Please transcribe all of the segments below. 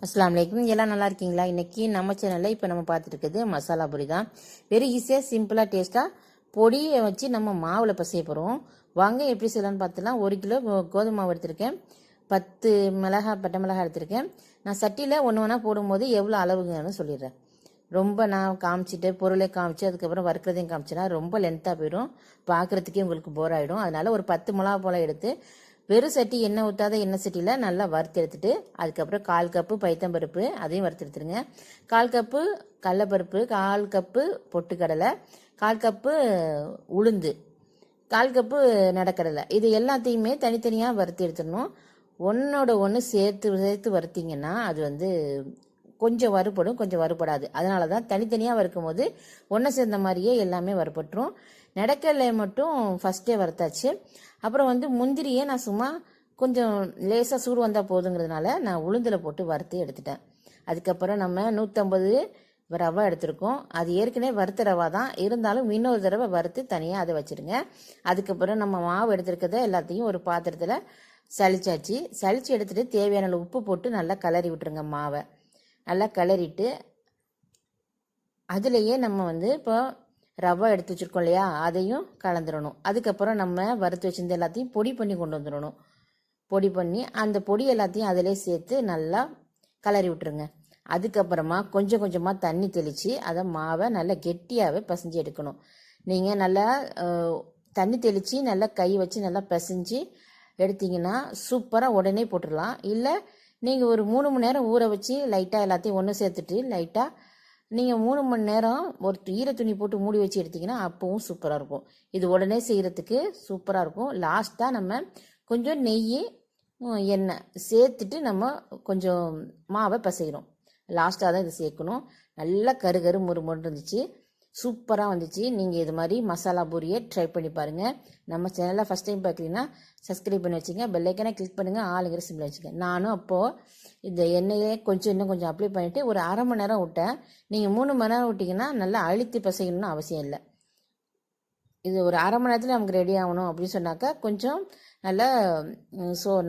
அஸ்ஸலாமு அலைக்கும். எல்லாம் நல்லா இருக்கீங்களா? இன்னைக்கு நம்ம சேனலில் இப்போ நம்ம பார்த்துட்டு இருக்கிறது மசாலா பொரி தான். வெரி ஈஸியாக சிம்பிளாக டேஸ்ட்டாக பொடியை வச்சு நம்ம மாவில் பசைய போகிறோம். வாங்க எப்படி செய்யலான்னு பார்த்துலாம். 1 கிலோ கோதுமை மாவு எடுத்திருக்கேன். 10 மிளகாய் பட்டை மிளகாய் எடுத்திருக்கேன். நான் சட்டியில் ஒன்று ஒன்றா போடும்போது எவ்வளோ அளவுங்கன்னு சொல்லிடுறேன். ரொம்ப நான் காமிச்சிட்டு பொருளை காமிச்சு அதுக்கப்புறம் வறுக்கிறதையும் காமிச்சேன்னா ரொம்ப லென்த்தாக போயிடும், பார்க்குறதுக்கே உங்களுக்கு போர் ஆகிடும். அதனால் ஒரு 10 மிளகா போல் எடுத்து வெறும் சட்டி எண்ணெய் ஊற்றாத எண்ணெய் சட்டியில் நல்லா வறுத்து எடுத்துட்டு அதுக்கப்புறம் 1/4 கப்பு பைத்தம்பருப்பு அதையும் வறுத்து எடுத்துருங்க. 1/4 கப்பு கடலைப்பருப்பு, 1/4 கப்பு பொட்டுக்கடலை, 1/4 கப்பு உளுந்து, 1/4 கப்பு நடக்கடலை. இது எல்லாத்தையுமே தனித்தனியாக வறுத்து எடுத்துடணும். ஒன்றோட ஒன்று சேர்த்து சேர்த்து வறுத்திங்கன்னா அது கொஞ்சம் வறுபடும், கொஞ்சம் வறுபடாது. அதனால தான் தனித்தனியாக வறுக்கும் போது ஒன்று சேர்ந்த மாதிரியே எல்லாமே வறுபட்டுரும். நடக்கடலை மட்டும் ஃபஸ்ட்டே வறுத்தாச்சு. அப்புறம் முந்திரியை நான் சும்மா கொஞ்சம் லேசாக சூடு வந்தால் போதுங்கிறதுனால நான் உளுந்தில் போட்டு வறுத்து எடுத்துட்டேன். அதுக்கப்புறம் நம்ம 150 ரவை எடுத்திருக்கோம். அது ஏற்கனவே வறுத்த ரவா தான், இருந்தாலும் இன்னொரு தடவை வறுத்து தனியாக அதை வச்சுருங்க. அதுக்கப்புறம் நம்ம மாவு எடுத்துருக்கிறத எல்லாத்தையும் ஒரு பாத்திரத்தில் சளிச்சாச்சு. சளிச்சு எடுத்துகிட்டு தேவையான உப்பு போட்டு நல்லா கிளறி விட்டுருங்க. மாவை நல்லா கிளறிட்டு அதுலேயே நம்ம இப்போ ரவை எடுத்து வச்சுருக்கோம் இல்லையா, அதையும் கலந்துடணும். அதுக்கப்புறம் நம்ம வறுத்து வச்சிருந்த எல்லாத்தையும் பொடி பண்ணி கொண்டு வந்துடணும். பொடி பண்ணி அந்த பொடி எல்லாத்தையும் அதிலே சேர்த்து நல்லா கிளறி விட்டுருங்க. அதுக்கப்புறமா கொஞ்சம் கொஞ்சமாக தண்ணி தெளித்து அதை மாவை நல்லா கெட்டியாகவே பிசைஞ்சு எடுக்கணும். நீங்கள் நல்லா தண்ணி தெளித்து நல்லா கை வச்சு நல்லா பிசைஞ்சு எடுத்திங்கன்னா சூப்பராக உடனே போட்டுடலாம். இல்லை நீங்கள் ஒரு 3 மணி நேரம் ஊற வச்சு லைட்டாக எல்லாத்தையும் ஒன்று சேர்த்துட்டு லைட்டாக நீங்கள் 3 மணி நேரம் ஒரு ஈர துணி போட்டு மூடி வச்சு எடுத்திங்கன்னா அப்பவும் சூப்பராக இருக்கும். இது உடனே செய்கிறதுக்கு சூப்பராக இருக்கும். லாஸ்ட்டாக நம்ம கொஞ்சம் நெய் எண்ணெய் சேர்த்துட்டு நம்ம கொஞ்சம் மாவை பிசைகிறோம். லாஸ்ட்டாக தான் இது சேர்க்கணும். நல்லா கரு முறுமுறு இருந்துச்சு, சூப்பராக வந்துச்சு. நீங்கள் இது மாதிரி மசாலா பூரியை ட்ரை பண்ணி பாருங்கள். நம்ம சேனலில் ஃபஸ்ட் டைம் பார்க்குறீங்கன்னா சப்ஸ்கிரைப் பண்ணி வச்சுங்க, பெல்லைக்கானே கிளிக் பண்ணுங்கள், ஆளுங்கிற சிம்பிள் வச்சுங்க. நானும் அப்போது இந்த எண்ணெயே இன்னும் கொஞ்சம் அப்ளை பண்ணிவிட்டு ஒரு 1/2 மணி நேரம் விட்டேன். நீங்கள் 3 மணி நேரம் விட்டிங்கன்னா நல்லா அழுத்தி பிசைக்கணும்னு அவசியம் இல்லை. இது ஒரு 1/2 மணி நேரத்தில் நமக்கு ரெடி ஆகணும் அப்படின்னு சொன்னாக்கா கொஞ்சம் நல்லா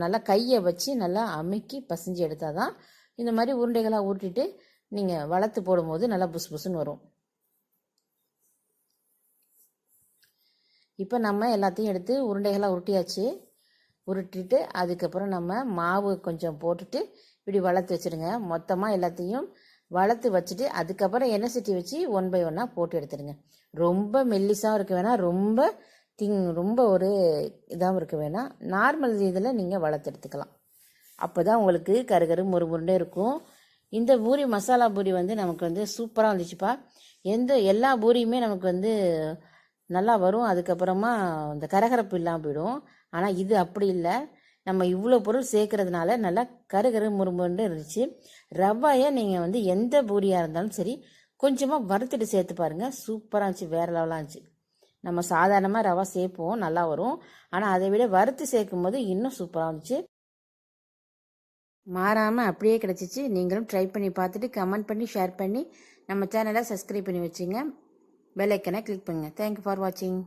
நல்லா கையை வச்சு நல்லா அமுக்கி பசைஞ்சு எடுத்தால் தான் இந்த மாதிரி உருண்டைகளாக ஊட்டிட்டு நீங்கள் வளர்த்து போடும்போது நல்லா புசு புசுன்னு வரும். இப்போ நம்ம எல்லாத்தையும் எடுத்து உருண்டைகளாக உருட்டியாச்சு. உருட்டிட்டு அதுக்கப்புறம் நம்ம மாவு கொஞ்சம் போட்டுட்டு இப்படி வளர்த்து வச்சுருங்க. மொத்தமாக எல்லாத்தையும் வளர்த்து வச்சுட்டு அதுக்கப்புறம் எண்ணெய் சட்டி வச்சு 1 by 1 போட்டு எடுத்துடுங்க. ரொம்ப மெல்லிசாகவும் இருக்க வேணாம், ரொம்ப ஒரு இதாகவும் இருக்க வேணாம். நார்மல் இதில் நீங்கள் வளர்த்து எடுத்துக்கலாம். அப்போ தான் உங்களுக்கு கருகரு முறுமுருண்டே இருக்கும். இந்த பூரி மசாலா பூரி நமக்கு சூப்பராக வந்துச்சுப்பா. எல்லா பூரியுமே நமக்கு நல்லா வரும். அதுக்கப்புறமா இந்த கரகரப்பு இல்லாமல் போயிடும். ஆனால் இது அப்படி இல்லை. நம்ம இவ்வளோ பொருள் சேர்க்கறதுனால நல்லா கருகரு முறுமுறுன்னு இருந்துச்சு. ரவையை நீங்கள் எந்த பூரியாக இருந்தாலும் சரி கொஞ்சமாக வறுத்துட்டு சேர்த்து பாருங்கள், சூப்பராக இருந்துச்சு, வேறு லெவலாக இருந்துச்சு. நம்ம சாதாரணமாக ரவை சேர்ப்போம், நல்லா வரும். ஆனால் அதை விட வறுத்து சேர்க்கும் போது இன்னும் சூப்பராக இருந்துச்சு. மாறாமல் அப்படியே கிடச்சிச்சு. நீங்களும் ட்ரை பண்ணி பார்த்துட்டு கமெண்ட் பண்ணி ஷேர் பண்ணி நம்ம சேனலை சப்ஸ்கிரைப் பண்ணி வச்சுங்க, பெல் ஐக்கனை கிளிக் பண்ணுங்கள். தேங்க்யூ ஃபார் வாட்சிங்.